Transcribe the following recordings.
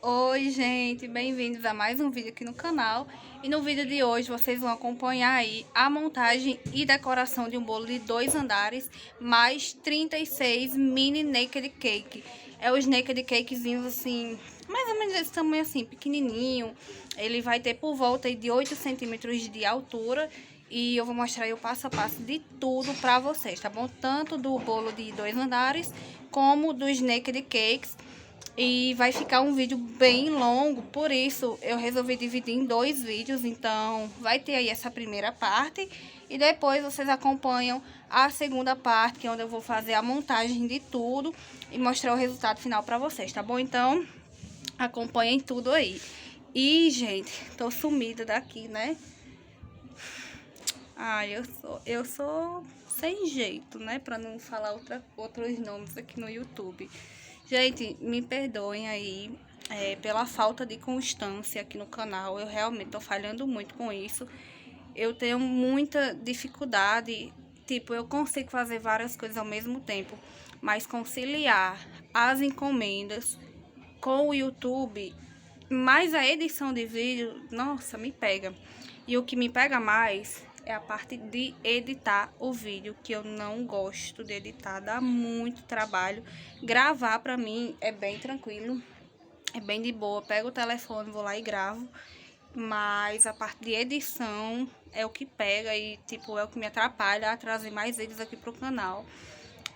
Oi, gente, bem-vindos a mais um vídeo aqui no canal. E no vídeo de hoje vocês vão acompanhar aí a montagem e decoração de um bolo de 2 andares, mais 36 mini naked cake. É os naked cakezinhos assim, mais ou menos desse tamanho assim, pequenininho. Ele vai ter por volta aí de 8 centímetros de altura. E eu vou mostrar aí o passo a passo de tudo pra vocês, tá bom? Tanto do bolo de 2 andares, como dos naked cakes. E vai ficar um vídeo bem longo, por isso eu resolvi dividir em 2 vídeos. Então vai ter aí essa primeira parte e depois vocês acompanham a segunda parte, que é onde eu vou fazer a montagem de tudo e mostrar o resultado final pra vocês, tá bom? Então acompanhem tudo aí. E, gente, tô sumida daqui, né? Ai, eu sou sem jeito, né? Pra não falar outros nomes aqui no YouTube. Gente, me perdoem aí pela falta de constância aqui no canal. Eu realmente tô falhando muito com isso. Eu tenho muita dificuldade. Tipo, eu consigo fazer várias coisas ao mesmo tempo, mas conciliar as encomendas com o YouTube, mais a edição de vídeo, nossa, me pega. E o que me pega mais é a parte de editar o vídeo, que eu não gosto de editar, dá muito trabalho. Gravar pra mim é bem tranquilo, é bem de boa, pego o telefone, vou lá e gravo. Mas a parte de edição é o que pega e, tipo, é o que me atrapalha a trazer mais vídeos aqui pro canal.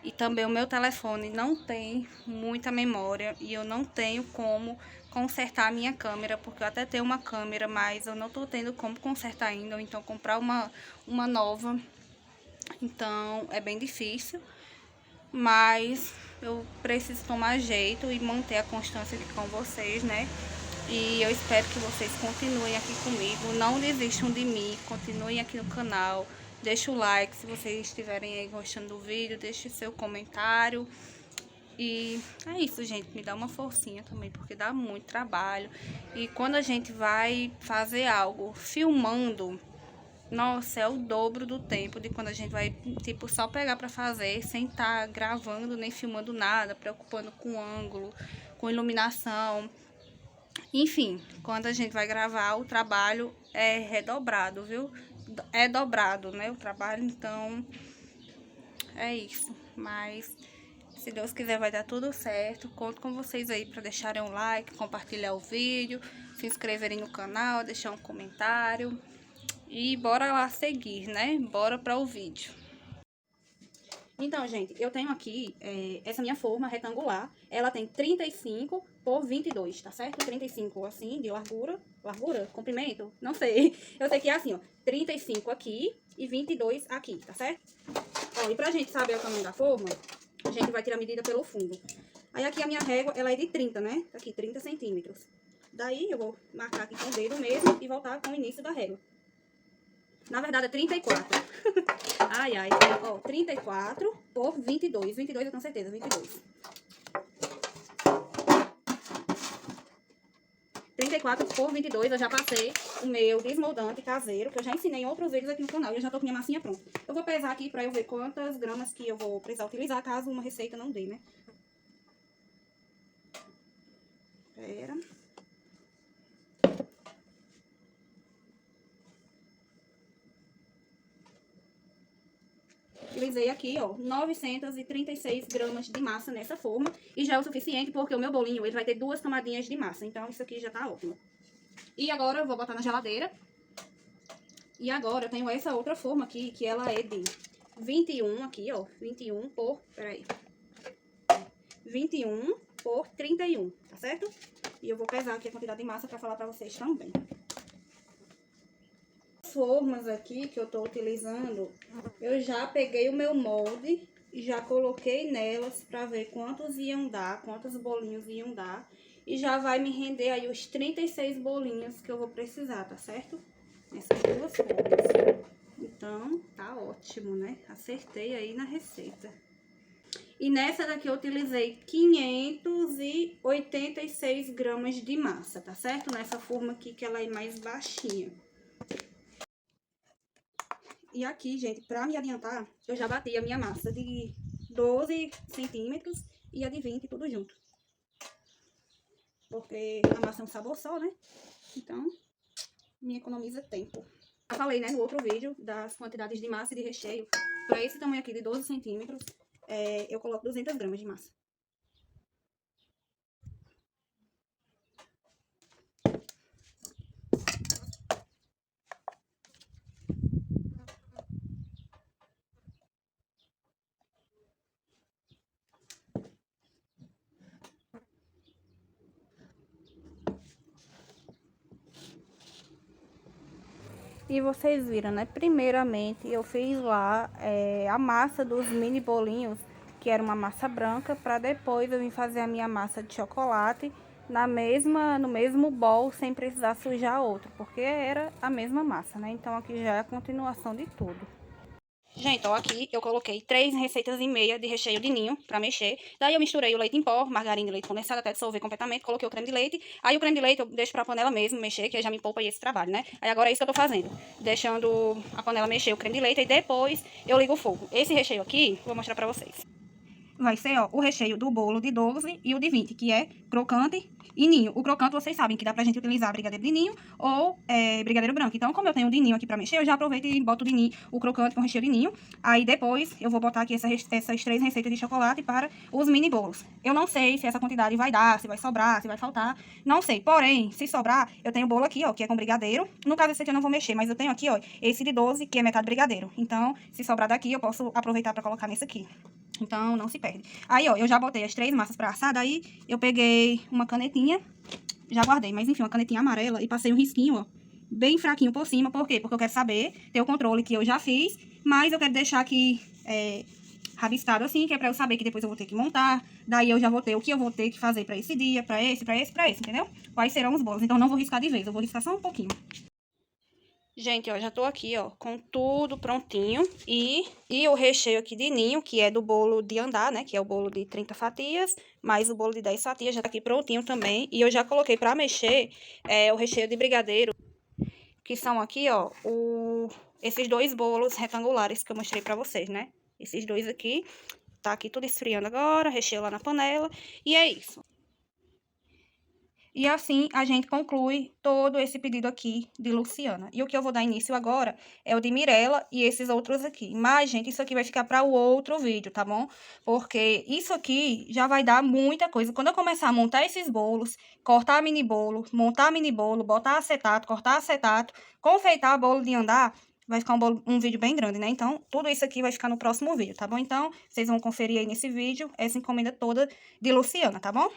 E também o meu telefone não tem muita memória e eu não tenho como consertar a minha câmera, porque eu até tenho uma câmera, mas eu não tô tendo como consertar ainda, ou então comprar uma nova. Então é bem difícil, mas eu preciso tomar jeito e manter a constância aqui com vocês, né? E eu espero que vocês continuem aqui comigo, não desistam de mim, continuem aqui no canal. Deixa o like se vocês estiverem aí gostando do vídeo, deixe seu comentário. E é isso, gente, me dá uma forcinha também, porque dá muito trabalho. E quando a gente vai fazer algo filmando, nossa, é o dobro do tempo de quando a gente vai, tipo, só pegar pra fazer, sem estar gravando nem filmando nada, preocupando com ângulo, com iluminação. Enfim, quando a gente vai gravar, o trabalho é redobrado, viu? É dobrado, né, o trabalho, então é isso. Mas se Deus quiser vai dar tudo certo. Conto com vocês aí para deixarem um like, compartilhar o vídeo, se inscreverem no canal, deixar um comentário. E bora lá seguir, né? Bora para o vídeo. Então, gente, eu tenho aqui essa minha forma retangular. Ela tem 35 por 22, tá certo? 35 assim, de largura. Largura? Comprimento? Não sei. Eu sei que é assim, ó. 35 aqui e 22 aqui, tá certo? Ó, e pra gente saber o tamanho da forma, a gente vai tirar a medida pelo fundo. Aí aqui a minha régua, ela é de 30, né? Tá aqui, 30 centímetros. Daí eu vou marcar aqui com o dedo mesmo e voltar com o início da régua. Na verdade é 34. Ai, ai. Ó, 34 por 22. 22 eu tenho certeza, 22. 34 por 22, eu já passei o meu desmoldante caseiro, que eu já ensinei em outros vídeos aqui no canal, e eu já tô com minha massinha pronta. Eu vou pesar aqui pra eu ver quantas gramas que eu vou precisar utilizar, caso uma receita não dê, né? Pera. Utilizei aqui, ó, 936 gramas de massa nessa forma. E já é o suficiente, porque o meu bolinho, ele vai ter 2 camadinhas de massa. Então, isso aqui já tá ótimo. E agora, eu vou botar na geladeira. E agora, eu tenho essa outra forma aqui, que ela é de 21 aqui, ó. 21 por... Peraí. 21 por 31, tá certo? E eu vou pesar aqui a quantidade de massa pra falar pra vocês também. Formas aqui que eu tô utilizando, eu já peguei o meu molde e já coloquei nelas pra ver quantos iam dar, quantos bolinhos iam dar. E já vai me render aí os 36 bolinhos que eu vou precisar, tá certo? Essas duas formas. Então, tá ótimo, né? Acertei aí na receita. E nessa daqui eu utilizei 586 gramas de massa, tá certo? Nessa forma aqui que ela é mais baixinha. E aqui, gente, pra me adiantar, eu já bati a minha massa de 12 centímetros e a de 20, tudo junto. porque a massa é um sabor só, né? Então, me economiza tempo. Eu falei, né, no outro vídeo, das quantidades de massa e de recheio. Para esse tamanho aqui de 12 centímetros, eu coloco 200 gramas de massa. E vocês viram, né? Primeiramente, eu fiz lá a massa dos mini bolinhos, que era uma massa branca, para depois eu vim fazer a minha massa de chocolate no mesmo bowl, sem precisar sujar outro, porque era a mesma massa, né? Então aqui já é a continuação de tudo. Gente, ó, aqui eu coloquei 3 receitas e meia de recheio de ninho pra mexer. Daí eu misturei o leite em pó, margarina e leite condensado até dissolver completamente. Coloquei o creme de leite. Aí o creme de leite eu deixo pra panela mesmo mexer, que aí já me poupa esse trabalho, né? Aí agora é isso que eu tô fazendo. Deixando a panela mexer o creme de leite e depois eu ligo o fogo. Esse recheio aqui, vou mostrar pra vocês. Vai ser, ó, o recheio do bolo de 12 e o de 20, que é crocante e ninho. O crocante, vocês sabem que dá pra gente utilizar brigadeiro de ninho ou brigadeiro branco. Então, como eu tenho o de ninho aqui pra mexer, eu já aproveito e boto de ninho, o crocante com recheio de ninho. Aí, depois, eu vou botar aqui essas 3 receitas de chocolate para os mini bolos. Eu não sei se essa quantidade vai dar, se vai sobrar, se vai faltar. Não sei. Porém, se sobrar, eu tenho o bolo aqui, ó, que é com brigadeiro. No caso, esse aqui eu não vou mexer, mas eu tenho aqui, ó, esse de 12, que é metade brigadeiro. Então, se sobrar daqui, eu posso aproveitar pra colocar nesse aqui. Então, não se perde. Aí, ó, eu já botei as 3 massas pra assar. Daí, eu peguei uma canetinha, já guardei, mas enfim, uma canetinha amarela e passei um risquinho, ó, bem fraquinho por cima. Por quê? Porque eu quero saber, ter o controle que eu já fiz, mas eu quero deixar aqui rabiscado assim, que é pra eu saber que depois eu vou ter que montar. Daí, eu já vou ter o que eu vou ter que fazer pra esse dia, pra esse, entendeu? Quais serão os bolos. Então, não vou riscar de vez, eu vou riscar só um pouquinho. Gente, ó, já tô aqui, ó, com tudo prontinho. E o recheio aqui de ninho, que é do bolo de andar, né? Que é o bolo de 30 fatias, mais o bolo de 10 fatias, já tá aqui prontinho também. E eu já coloquei pra mexer o recheio de brigadeiro, que são aqui, ó, esses 2 bolos retangulares que eu mostrei pra vocês, né? Esses 2 aqui. Tá aqui tudo esfriando agora, recheio lá na panela. E é isso. E assim a gente conclui todo esse pedido aqui de Luciana. E o que eu vou dar início agora é o de Mirella e esses outros aqui. Mas, gente, isso aqui vai ficar para o outro vídeo, tá bom? Porque isso aqui já vai dar muita coisa. Quando eu começar a montar esses bolos, cortar mini bolo, montar mini bolo, botar acetato, cortar acetato, confeitar bolo de andar, vai ficar um vídeo bem grande, né? Então, tudo isso aqui vai ficar no próximo vídeo, tá bom? Então, vocês vão conferir aí nesse vídeo essa encomenda toda de Luciana, tá bom?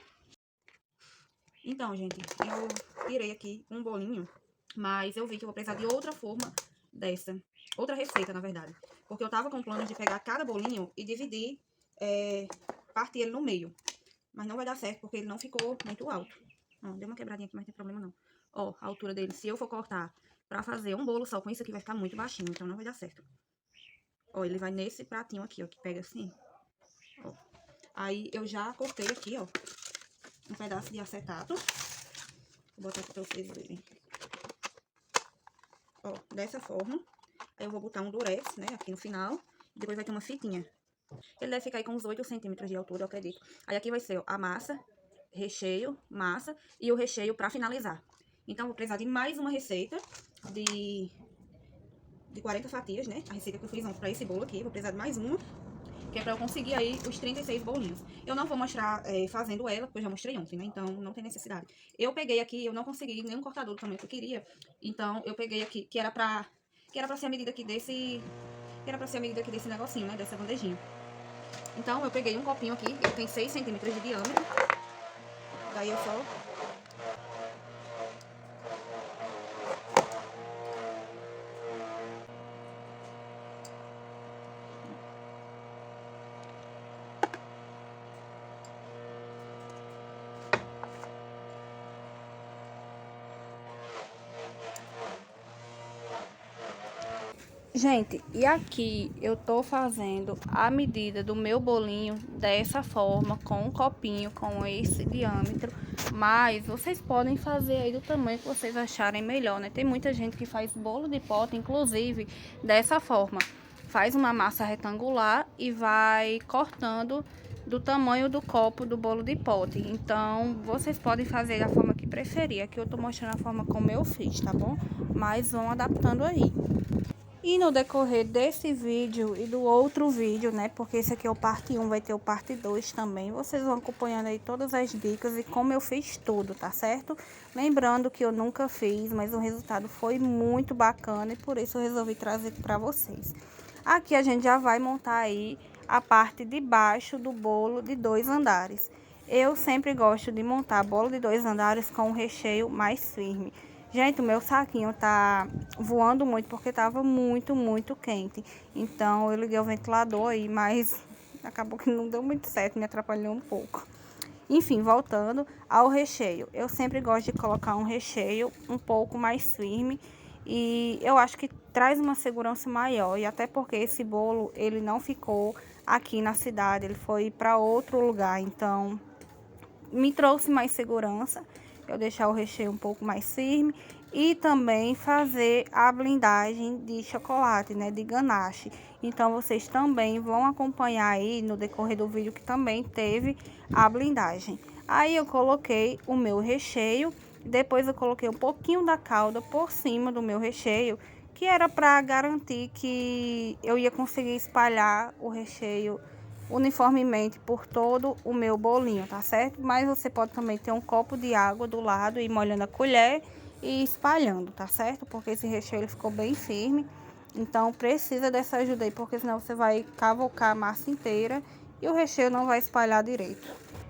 Então, gente, eu tirei aqui um bolinho, mas eu vi que eu vou precisar de outra forma dessa. Outra receita, na verdade. Porque eu tava com planos de pegar cada bolinho e dividir, partir ele no meio. Mas não vai dar certo, porque ele não ficou muito alto. Ó, deu uma quebradinha aqui, mas não tem problema não. Ó, a altura dele, se eu for cortar pra fazer um bolo só com isso aqui, vai ficar muito baixinho, então não vai dar certo. Ó, ele vai nesse pratinho aqui, ó, que pega assim. Ó. Aí, eu já cortei aqui, ó, um pedaço de acetato. Vou botar aqui pra vocês verem. Ó, dessa forma. Aí eu vou botar um durex, né, aqui no final. Depois vai ter uma fitinha. Ele deve ficar aí com uns 8 centímetros de altura, eu acredito. Aí aqui vai ser, ó, a massa, recheio, massa e o recheio pra finalizar. Então, vou precisar de mais uma receita de 40 fatias, né? A receita que eu fiz ontem pra esse bolo aqui. Vou precisar de mais uma, que é pra eu conseguir aí os 36 bolinhos. Eu não vou mostrar fazendo ela, porque eu já mostrei ontem, né? Então, não tem necessidade. Eu peguei aqui, eu não consegui nenhum cortador do tamanho que eu queria. Então, eu peguei aqui, que era pra ser a medida aqui desse... Que era pra ser a medida aqui desse negocinho, né? Dessa bandejinha. Então, eu peguei um copinho aqui, ele tem 6 centímetros de diâmetro. Daí eu só... Gente, e aqui eu tô fazendo a medida do meu bolinho dessa forma, com um copinho, com esse diâmetro. Mas vocês podem fazer aí do tamanho que vocês acharem melhor, né? Tem muita gente que faz bolo de pote, inclusive, dessa forma. Faz uma massa retangular e vai cortando do tamanho do copo do bolo de pote. Então, vocês podem fazer da forma que preferir. Aqui eu tô mostrando a forma como eu fiz, tá bom? Mas vão adaptando aí. E no decorrer desse vídeo e do outro vídeo, né, porque esse aqui é o parte 1, vai ter o parte 2 também, vocês vão acompanhando aí todas as dicas e como eu fiz tudo, tá certo? Lembrando que eu nunca fiz, mas o resultado foi muito bacana e por isso eu resolvi trazer para vocês. Aqui a gente já vai montar aí a parte de baixo do bolo de 2 andares. Eu sempre gosto de montar bolo de 2 andares com um recheio mais firme. Gente, o meu saquinho tá voando muito porque tava muito quente. Então, eu liguei o ventilador aí, mas acabou que não deu muito certo, me atrapalhou um pouco. Enfim, voltando ao recheio. Eu sempre gosto de colocar um recheio um pouco mais firme e eu acho que traz uma segurança maior. E até porque esse bolo, ele não ficou aqui na cidade, ele foi para outro lugar. Então, me trouxe mais segurança eu deixar o recheio um pouco mais firme e também fazer a blindagem de chocolate, né, de ganache. Então, vocês também vão acompanhar aí no decorrer do vídeo que também teve a blindagem. Aí eu coloquei o meu recheio, depois eu coloquei um pouquinho da calda por cima do meu recheio, que era para garantir que eu ia conseguir espalhar o recheio uniformemente por todo o meu bolinho, tá certo? Mas você pode também ter um copo de água do lado e molhando a colher e espalhando, tá certo? Porque esse recheio ele ficou bem firme, então precisa dessa ajuda aí, porque senão você vai cavocar a massa inteira e o recheio não vai espalhar direito.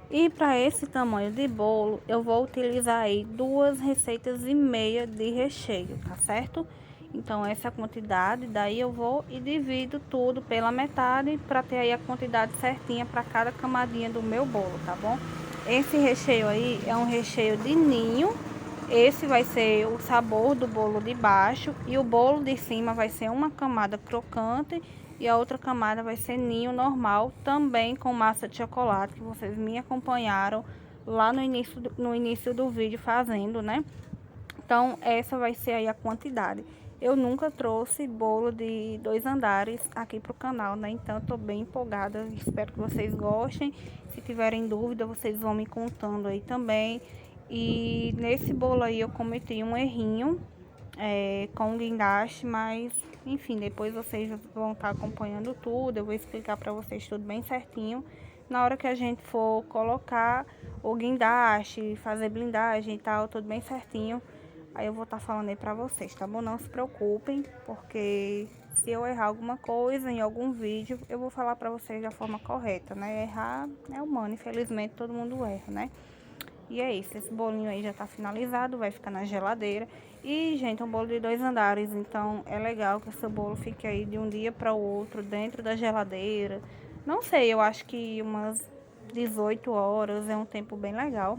E para esse tamanho de bolo, eu vou utilizar aí 2,5 receitas de recheio, tá certo? Então, essa é a quantidade, daí eu vou e divido tudo pela metade para ter aí a quantidade certinha para cada camadinha do meu bolo, tá bom? Esse recheio aí é um recheio de ninho, esse vai ser o sabor do bolo de baixo e o bolo de cima vai ser uma camada crocante e a outra camada vai ser ninho normal, também com massa de chocolate, que vocês me acompanharam lá no início do vídeo fazendo, né? Então, essa vai ser aí a quantidade. Eu nunca trouxe bolo de 2 andares aqui pro canal, né? Então, eu tô bem empolgada. Espero que vocês gostem. Se tiverem dúvida, vocês vão me contando aí também. E nesse bolo aí, eu cometi um errinho com guindaste, mas, enfim, depois vocês vão estar acompanhando tudo. Eu vou explicar pra vocês tudo bem certinho. Na hora que a gente for colocar o guindaste, fazer blindagem e tal, tudo bem certinho. Aí eu vou estar falando aí pra vocês, tá bom? Não se preocupem, porque se eu errar alguma coisa em algum vídeo, eu vou falar pra vocês da forma correta, né? Errar é humano, infelizmente todo mundo erra, né? E é isso, esse bolinho aí já tá finalizado, vai ficar na geladeira. E, gente, é um bolo de 2 andares, então é legal que o seu bolo fique aí de um dia para o outro dentro da geladeira. Não sei, eu acho que umas 18 horas é um tempo bem legal,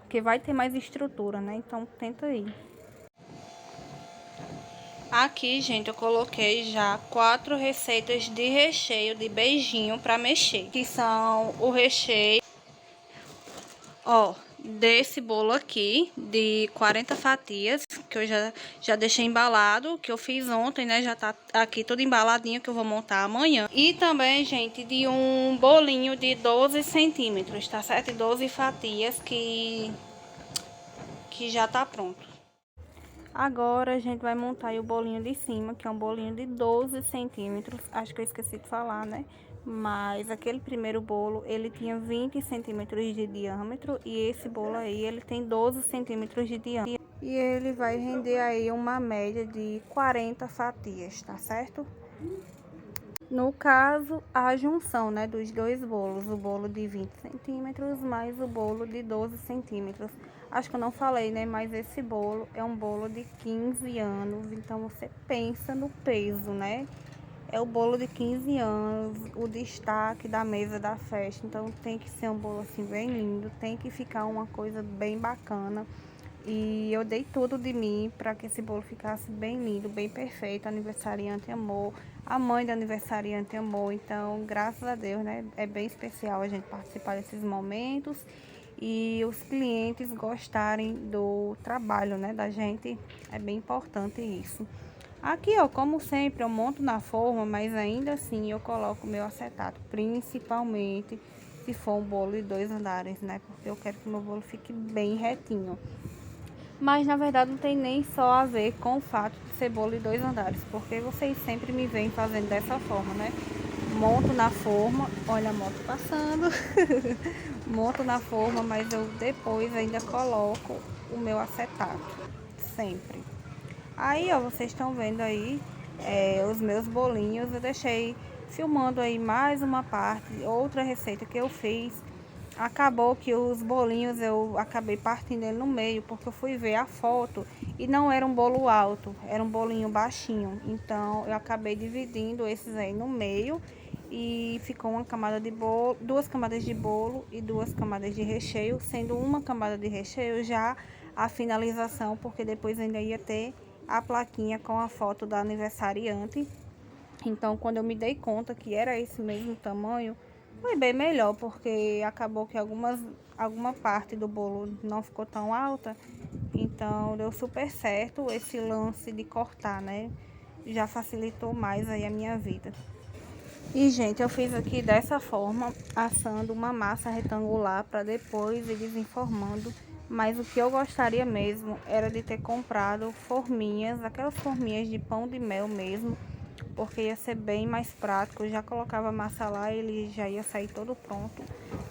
porque vai ter mais estrutura, né? Então tenta aí. Aqui, gente, eu coloquei já 4 receitas de recheio de beijinho para mexer, que são o recheio, ó, desse bolo aqui de 40 fatias, que eu já deixei embalado, que eu fiz ontem, né? Já tá aqui tudo embaladinho, que eu vou montar amanhã. E também, gente, de um bolinho de 12 centímetros, tá certo? 12 fatias que já tá pronto. Agora a gente vai montar aí o bolinho de cima, que é um bolinho de 12 centímetros. Acho que eu esqueci de falar, né? Mas aquele primeiro bolo, ele tinha 20 centímetros de diâmetro. E esse bolo aí, ele tem 12 centímetros de diâmetro. E ele vai render aí uma média de 40 fatias, tá certo? No caso, a junção, né, dos dois bolos, o bolo de 20 centímetros mais o bolo de 12 centímetros. Acho que eu não falei, né, mas esse bolo é um bolo de 15 anos, então você pensa no peso, né? É o bolo de 15 anos, o destaque da mesa da festa, então tem que ser um bolo assim bem lindo, tem que ficar uma coisa bem bacana. E eu dei tudo de mim para que esse bolo ficasse bem lindo, bem perfeito. A aniversariante amou, a mãe da aniversariante amou. Então, graças a Deus, né? É bem especial a gente participar desses momentos e os clientes gostarem do trabalho, né, da gente. É bem importante isso. Aqui, ó, como sempre, eu monto na forma, mas ainda assim eu coloco meu acetato, principalmente que for um bolo de 2 andares, né? Porque eu quero que o meu bolo fique bem retinho. Mas, na verdade, não tem nem só a ver com o fato de ser bolo de 2 andares, porque vocês sempre me veem fazendo dessa forma, né? Monto na forma, olha a moto passando, monto na forma, mas eu depois ainda coloco o meu acetato, sempre. Aí, ó, vocês estão vendo aí os meus bolinhos, eu deixei filmando aí mais uma parte, outra receita que eu fiz. Acabou que os bolinhos eu acabei partindo ele no meio, porque eu fui ver a foto e não era um bolo alto, era um bolinho baixinho. Então eu acabei dividindo esses aí no meio e ficou uma camada de bolo, 2 camadas de bolo e 2 camadas de recheio, sendo uma camada de recheio já a finalização, porque depois ainda ia ter a plaquinha com a foto da aniversariante. Então, quando eu me dei conta que era esse mesmo tamanho, foi bem melhor, porque acabou que alguma parte do bolo não ficou tão alta. Então, deu super certo esse lance de cortar, né? Já facilitou mais aí a minha vida. E, gente, eu fiz aqui dessa forma, assando uma massa retangular para depois ir desenformando. Mas o que eu gostaria mesmo era de ter comprado forminhas, aquelas forminhas de pão de mel mesmo, porque ia ser bem mais prático. Eu já colocava a massa lá e ele já ia sair todo pronto.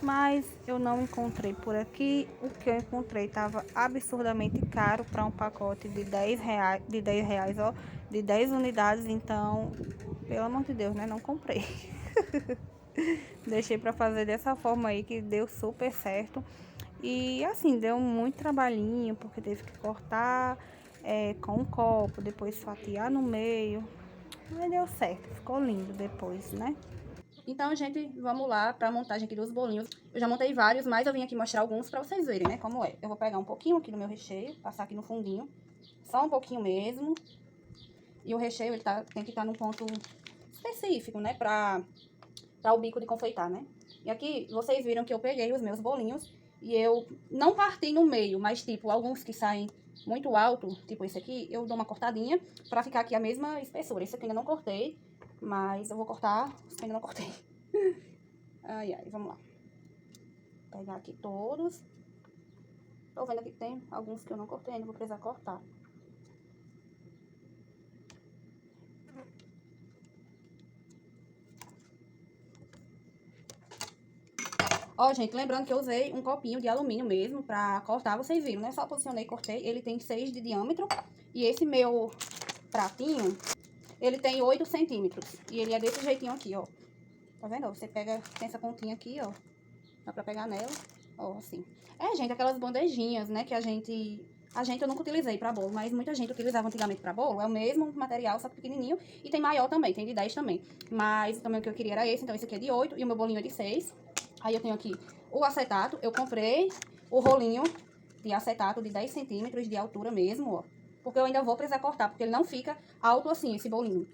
Mas eu não encontrei por aqui. O que eu encontrei estava absurdamente caro para um pacote de 10 reais, ó, de 10 unidades. Então, pelo amor de Deus, né? Não comprei. Deixei para fazer dessa forma aí que deu super certo. E assim, deu muito trabalhinho, porque teve que cortar com um copo, depois fatiar no meio. Mas deu certo, ficou lindo depois, né? Então, gente, vamos lá para a montagem aqui dos bolinhos. Eu já montei vários, mas eu vim aqui mostrar alguns para vocês verem, né, como é. Eu vou pegar um pouquinho aqui do meu recheio, passar aqui no fundinho, só um pouquinho mesmo. E o recheio, ele tem que estar num ponto específico, né, para o bico de confeitar, né. E aqui, vocês viram que eu peguei os meus bolinhos e eu não parti no meio, mas, tipo, alguns que saem muito alto, tipo esse aqui, eu dou uma cortadinha pra ficar aqui a mesma espessura. Esse aqui ainda não cortei, mas eu vou cortar os que ainda não cortei. Ai, ai, vamos lá. Vou pegar aqui todos. Tô vendo aqui que tem alguns que eu não cortei ainda, vou precisar cortar. Ó, gente, lembrando que eu usei um copinho de alumínio mesmo pra cortar, vocês viram, né? Só posicionei e cortei. Ele tem 6 de diâmetro. E esse meu pratinho, ele tem 8 centímetros. E ele é desse jeitinho aqui, ó. Tá vendo? Você pega, tem essa pontinha aqui, ó. Dá pra pegar nela, ó, assim. Gente, aquelas bandejinhas, né, que a gente eu nunca utilizei pra bolo, mas muita gente utilizava antigamente pra bolo. É o mesmo material, só que pequenininho. E tem maior também, tem de 10 também. Mas também o que eu queria era esse, então esse aqui é de 8 e o meu bolinho é de 6. Aí eu tenho aqui o acetato, eu comprei o rolinho de acetato de 10 centímetros de altura mesmo, ó. Porque eu ainda vou precisar cortar, porque ele não fica alto assim, esse bolinho.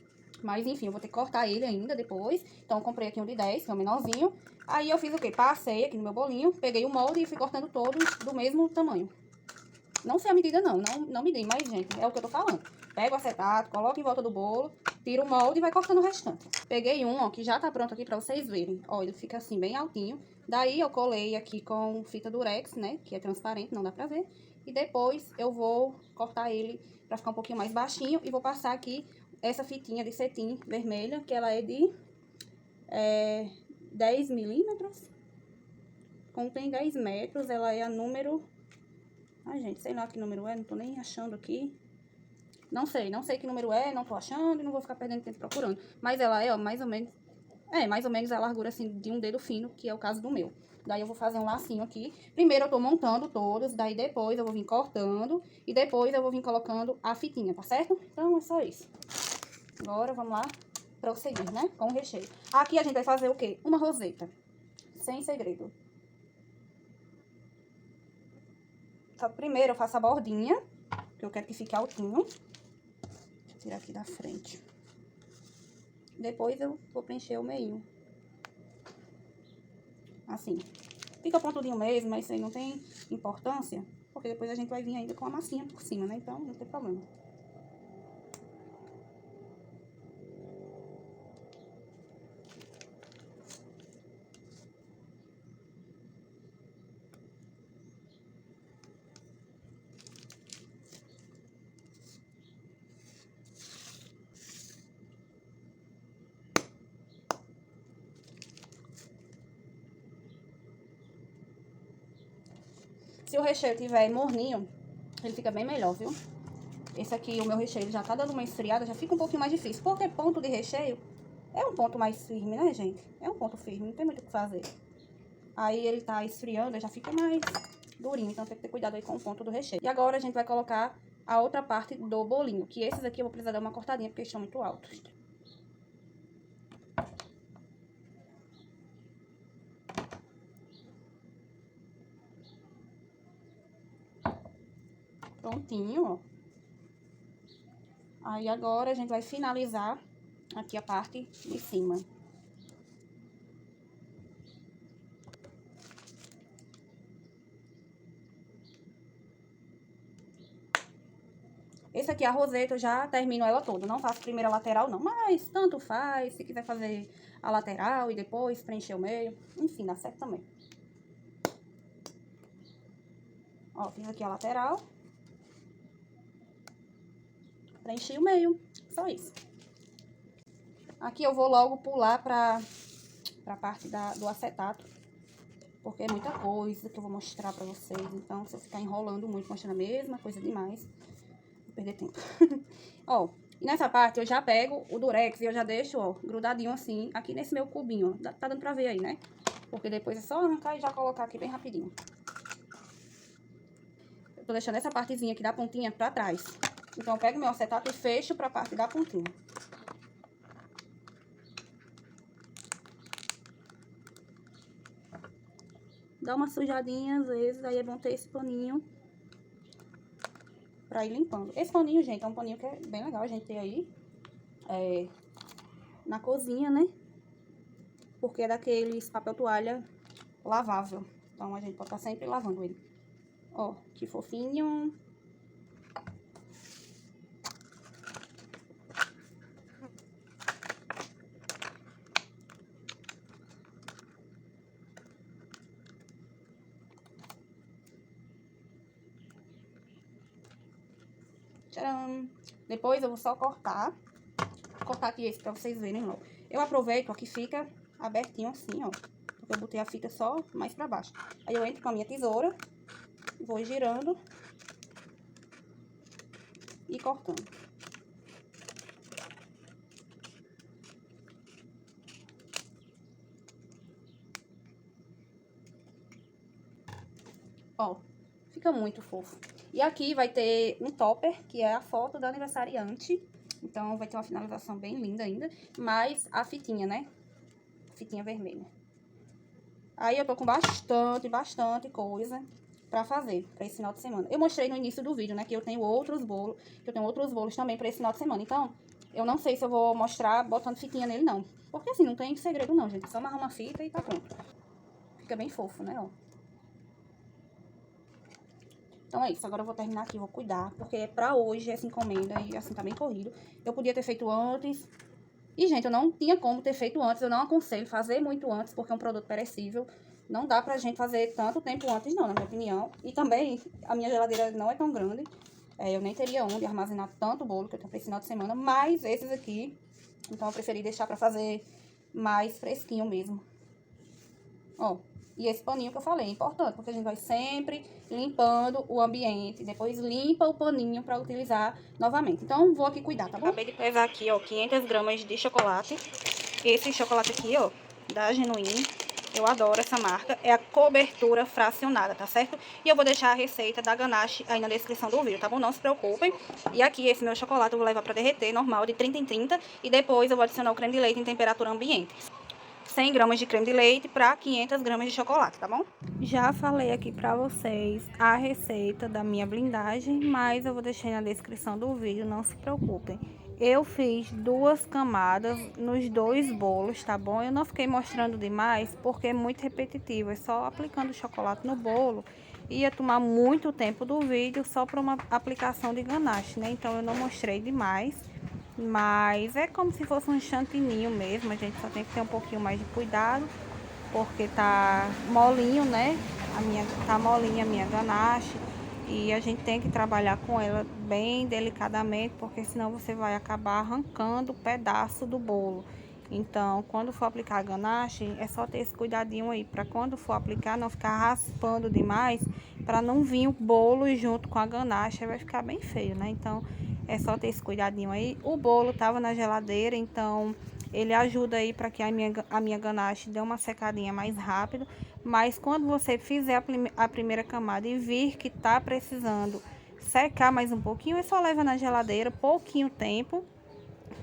Mas enfim, eu vou ter que cortar ele ainda depois. Então eu comprei aqui um de 10, que é o menorzinho. Aí eu fiz o quê? Passei aqui no meu bolinho, peguei o molde e fui cortando todos do mesmo tamanho. Não sei a medida não medi, mas gente, é o que eu tô falando. Pega o acetato, coloca em volta do bolo, tira o molde e vai cortando o restante. Peguei um, ó, que já tá pronto aqui pra vocês verem. Ó, ele fica assim, bem altinho. Daí eu colei aqui com fita durex, né, que é transparente, não dá pra ver. E depois eu vou cortar ele pra ficar um pouquinho mais baixinho e vou passar aqui essa fitinha de cetim vermelha, que ela é de 10 milímetros. Contém 10 metros, ela é a número... Ai, gente, sei lá que número é, não tô nem achando aqui. Não sei que número é, não tô achando e não vou ficar perdendo tempo procurando. Mas ela é, ó, mais ou menos a largura, assim, de um dedo fino, que é o caso do meu. Daí eu vou fazer um lacinho aqui. Primeiro eu tô montando todos, daí depois eu vou vir cortando e depois eu vou vir colocando a fitinha, tá certo? Então é só isso. Agora vamos lá prosseguir, né, com o recheio. Aqui a gente vai fazer o quê? Uma roseta. Sem segredo. Primeiro eu faço a bordinha, que eu quero que fique altinho. Deixa eu tirar aqui da frente. Depois eu vou preencher o meio. Assim. Fica pontudinho mesmo, mas isso aí não tem importância, porque depois a gente vai vir ainda com a massinha por cima, né? Então não tem problema. se o recheio tiver morninho, ele fica bem melhor, viu? Esse aqui, o meu recheio, já tá dando uma esfriada, já fica um pouquinho mais difícil. Porque ponto de recheio é um ponto mais firme, né, gente? É um ponto firme, não tem muito o que fazer. Aí ele tá esfriando, já fica mais durinho, então tem que ter cuidado aí com o ponto do recheio. E agora a gente vai colocar a outra parte do bolinho, que esses aqui eu vou precisar dar uma cortadinha, porque eles estão muito altos. Prontinho, ó. Aí agora a gente vai finalizar aqui a parte de cima. Esse aqui, a roseta, eu já termino ela toda. Não faço primeiro a lateral, não. Mas tanto faz. Se quiser fazer a lateral e depois preencher o meio. Enfim, dá certo também. Ó, fiz aqui a lateral. Preenchi o meio. Só isso. Aqui eu vou logo pular pra parte do acetato. Porque é muita coisa que eu vou mostrar pra vocês. Então, se eu ficar enrolando muito, mostrando a mesma coisa demais, vou perder tempo. Ó, e nessa parte eu já pego o durex e eu já deixo, ó, grudadinho assim, aqui nesse meu cubinho. Tá dando pra ver aí, né? Porque depois é só arrancar e já colocar aqui bem rapidinho. Eu tô deixando essa partezinha aqui da pontinha pra trás. Então, eu pego meu acetato e fecho pra parte da pontinha. Dá uma sujadinha às vezes, aí é bom ter esse paninho pra ir limpando. Esse paninho, gente, é um paninho que é bem legal a gente ter aí na cozinha, né? Porque é daqueles papel toalha lavável. Então, a gente pode estar sempre lavando ele. Ó, que fofinho. Tcharam! Depois eu vou só cortar. Vou cortar aqui esse pra vocês verem logo. Eu aproveito, ó, que fica abertinho assim, ó. Porque eu botei a fita só mais pra baixo. Aí eu entro com a minha tesoura, vou girando e cortando. Ó, fica muito fofo. E aqui vai ter um topper, que é a foto da aniversariante. Então, vai ter uma finalização bem linda ainda. Mais a fitinha, né? Fitinha vermelha. Aí, eu tô com bastante coisa pra fazer pra esse final de semana. Eu mostrei no início do vídeo, né? Que eu tenho outros bolos também pra esse final de semana. Então, eu não sei se eu vou mostrar botando fitinha nele, não. Porque assim, não tem segredo não, gente. Só amarrar uma fita e tá pronto. Fica bem fofo, né, ó. Então é isso, agora eu vou terminar aqui, vou cuidar, porque pra hoje essa encomenda, e assim, tá bem corrido. Eu podia ter feito antes, e gente, eu não tinha como ter feito antes, eu não aconselho fazer muito antes, porque é um produto perecível. Não dá pra gente fazer tanto tempo antes não, na minha opinião. E também, a minha geladeira não é tão grande, eu nem teria onde armazenar tanto bolo que eu tenho pra esse final de semana, mas esses aqui, então eu preferi deixar pra fazer mais fresquinho mesmo. Ó. E esse paninho que eu falei é importante, porque a gente vai sempre limpando o ambiente. Depois limpa o paninho pra utilizar novamente. Então, vou aqui cuidar, tá bom? Acabei de pesar aqui, ó, 500 gramas de chocolate. Esse chocolate aqui, ó, da Genuine. Eu adoro essa marca. É a cobertura fracionada, tá certo? E eu vou deixar a receita da ganache aí na descrição do vídeo, tá bom? Não se preocupem. E aqui, esse meu chocolate eu vou levar pra derreter, normal, de 30 em 30. E depois eu vou adicionar o creme de leite em temperatura ambiente. 100 gramas de creme de leite para 500 gramas de chocolate, tá bom? Já falei aqui pra vocês a receita da minha blindagem, mas eu vou deixar na descrição do vídeo, não se preocupem. Eu fiz 2 camadas nos 2 bolos, tá bom? Eu não fiquei mostrando demais porque é muito repetitivo, é só aplicando o chocolate no bolo. Ia tomar muito tempo do vídeo só para uma aplicação de ganache, né? Então eu não mostrei demais. Mas é como se fosse um chantininho mesmo, a gente só tem que ter um pouquinho mais de cuidado, porque tá molinho, né? Tá molinha a minha ganache, e a gente tem que trabalhar com ela bem delicadamente, porque senão você vai acabar arrancando o pedaço do bolo. Então, quando for aplicar a ganache, é só ter esse cuidadinho aí, para quando for aplicar não ficar raspando demais para não vir o bolo junto com a ganache, vai ficar bem feio, né? Então, é só ter esse cuidadinho aí. O bolo tava na geladeira, então ele ajuda aí para que a minha ganache dê uma secadinha mais rápido. Mas quando você fizer a primeira camada e vir que tá precisando secar mais um pouquinho, é só leva na geladeira, pouquinho tempo,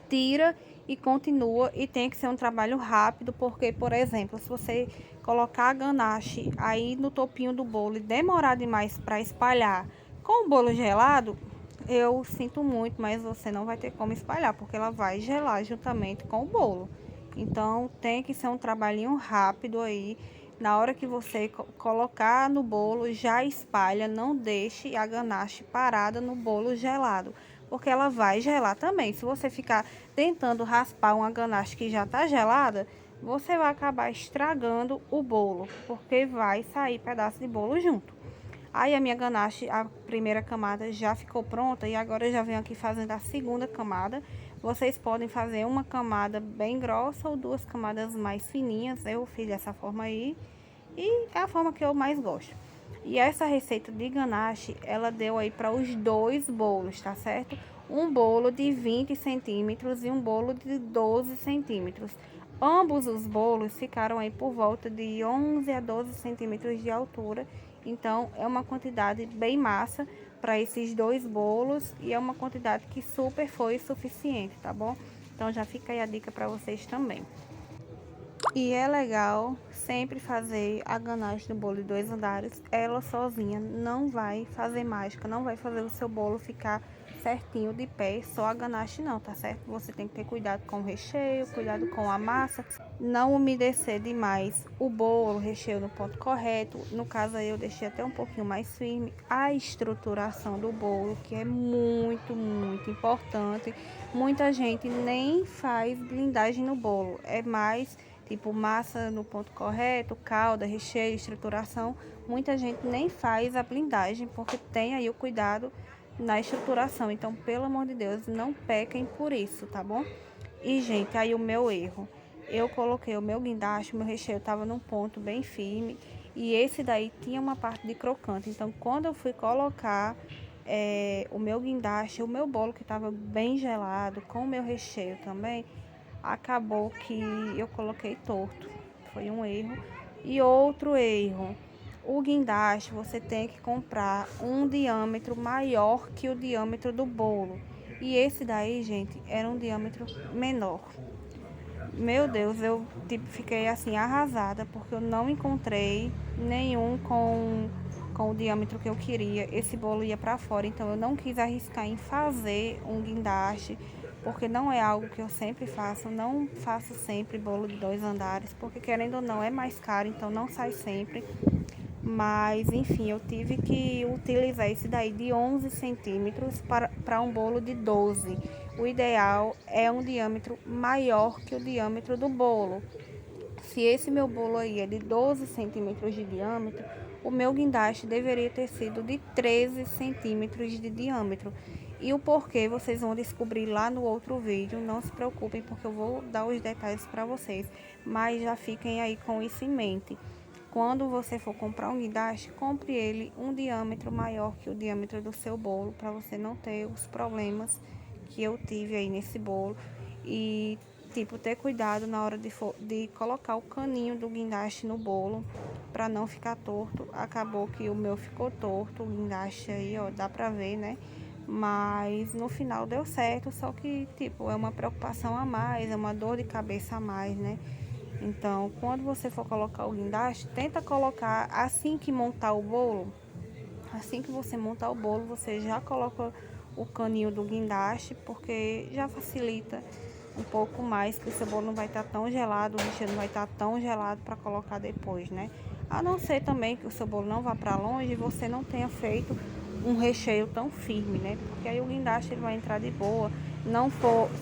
tira e continua. E tem que ser um trabalho rápido, porque, por exemplo, se você colocar a ganache aí no topinho do bolo e demorar demais para espalhar com o bolo gelado, eu sinto muito, mas você não vai ter como espalhar, porque ela vai gelar juntamente com o bolo. Então, tem que ser um trabalhinho rápido aí. Na hora que você colocar no bolo, já espalha, não deixe a ganache parada no bolo gelado, porque ela vai gelar também. Se você ficar tentando raspar uma ganache que já tá gelada, você vai acabar estragando o bolo, porque vai sair pedaço de bolo junto. Aí a minha ganache, a primeira camada já ficou pronta e agora eu já venho aqui fazendo a segunda camada. Vocês podem fazer uma camada bem grossa ou duas camadas mais fininhas. Eu fiz dessa forma aí e é a forma que eu mais gosto. E essa receita de ganache, ela deu aí para os dois bolos, tá certo? Um bolo de 20 centímetros e um bolo de 12 centímetros. Ambos os bolos ficaram aí por volta de 11 a 12 centímetros de altura. Então, é uma quantidade bem massa para esses dois bolos e é uma quantidade que super foi suficiente, tá bom? Então, já fica aí a dica para vocês também. E é legal sempre fazer a ganache do bolo de 2 andares. Ela sozinha não vai fazer mágica, não vai fazer o seu bolo ficar certinho de pé, só a ganache não, tá certo? Você tem que ter cuidado com o recheio, cuidado com a massa, não umedecer demais o bolo, o recheio no ponto correto. No caso aí eu deixei até um pouquinho mais firme. A estruturação do bolo, que é muito, muito importante. Muita gente nem faz blindagem no bolo, é mais tipo massa no ponto correto, calda, recheio, estruturação. Muita gente nem faz a blindagem porque tem aí o cuidado na estruturação. Então, pelo amor de Deus, não pequem por isso, tá bom? E, gente, aí o meu erro. Eu coloquei o meu guindaste, o meu recheio tava num ponto bem firme e esse daí tinha uma parte de crocante. Então, quando eu fui colocar o meu guindaste, o meu bolo que tava bem gelado, com o meu recheio também, acabou que eu coloquei torto. Foi um erro. E outro erro, o guindaste você tem que comprar um diâmetro maior que o diâmetro do bolo. E esse daí, gente, era um diâmetro menor. Meu Deus, eu tipo, fiquei assim arrasada porque eu não encontrei nenhum com o diâmetro que eu queria. Esse bolo ia para fora, então eu não quis arriscar em fazer um guindaste, porque não é algo que eu sempre faço. Não faço sempre bolo de 2 andares, porque querendo ou não é mais caro, então não sai sempre. Mas, enfim, eu tive que utilizar esse daí de 11 centímetros para um bolo de 12. O ideal é um diâmetro maior que o diâmetro do bolo. Se esse meu bolo aí é de 12 centímetros de diâmetro, o meu guindaste deveria ter sido de 13 centímetros de diâmetro. E o porquê vocês vão descobrir lá no outro vídeo. Não se preocupem, porque eu vou dar os detalhes para vocês. Mas já fiquem aí com isso em mente. Quando você for comprar um guindaste, compre ele um diâmetro maior que o diâmetro do seu bolo, para você não ter os problemas que eu tive aí nesse bolo. E, tipo, ter cuidado na hora de colocar o caninho do guindaste no bolo, para não ficar torto. Acabou que o meu ficou torto, o guindaste aí, ó, dá pra ver, né? Mas no final deu certo, só que, tipo, é uma preocupação a mais, é uma dor de cabeça a mais, né? Então, quando você for colocar o guindaste, tenta colocar assim que montar o bolo. Assim que você montar o bolo, você já coloca o caninho do guindaste, porque já facilita um pouco mais, que o seu bolo não vai estar tão gelado, o recheio não vai estar tão gelado para colocar depois, né? A não ser também que o seu bolo não vá para longe e você não tenha feito um recheio tão firme, né? Porque aí o guindaste ele vai entrar de boa,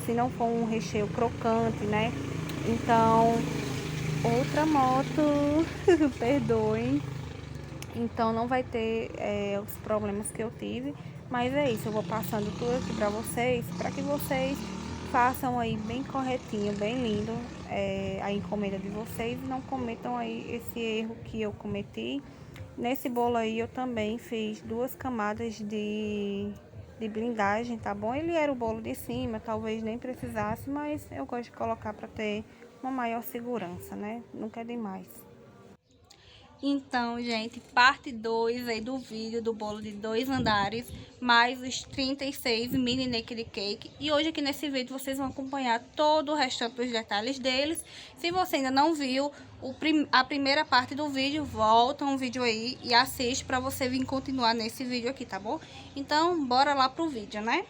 se não for um recheio crocante, né? Então, outra moto, perdoem. Então não vai ter os problemas que eu tive. Mas é isso, eu vou passando tudo aqui pra vocês, para que vocês façam aí bem corretinho, bem lindo a encomenda de vocês. E não cometam aí esse erro que eu cometi Nesse bolo aí eu também fiz 2 camadas de blindagem, tá bom? Ele era o bolo de cima, talvez nem precisasse, mas eu gosto de colocar para ter uma maior segurança, né? Nunca é demais. Então, gente, parte 2 aí do vídeo do bolo de 2 andares, mais os 36 mini naked cake. E hoje aqui nesse vídeo vocês vão acompanhar todo o restante dos detalhes deles. Se você ainda não viu a primeira parte do vídeo, volta um vídeo aí e assiste pra você vir continuar nesse vídeo aqui, tá bom? Então, bora lá pro vídeo, né?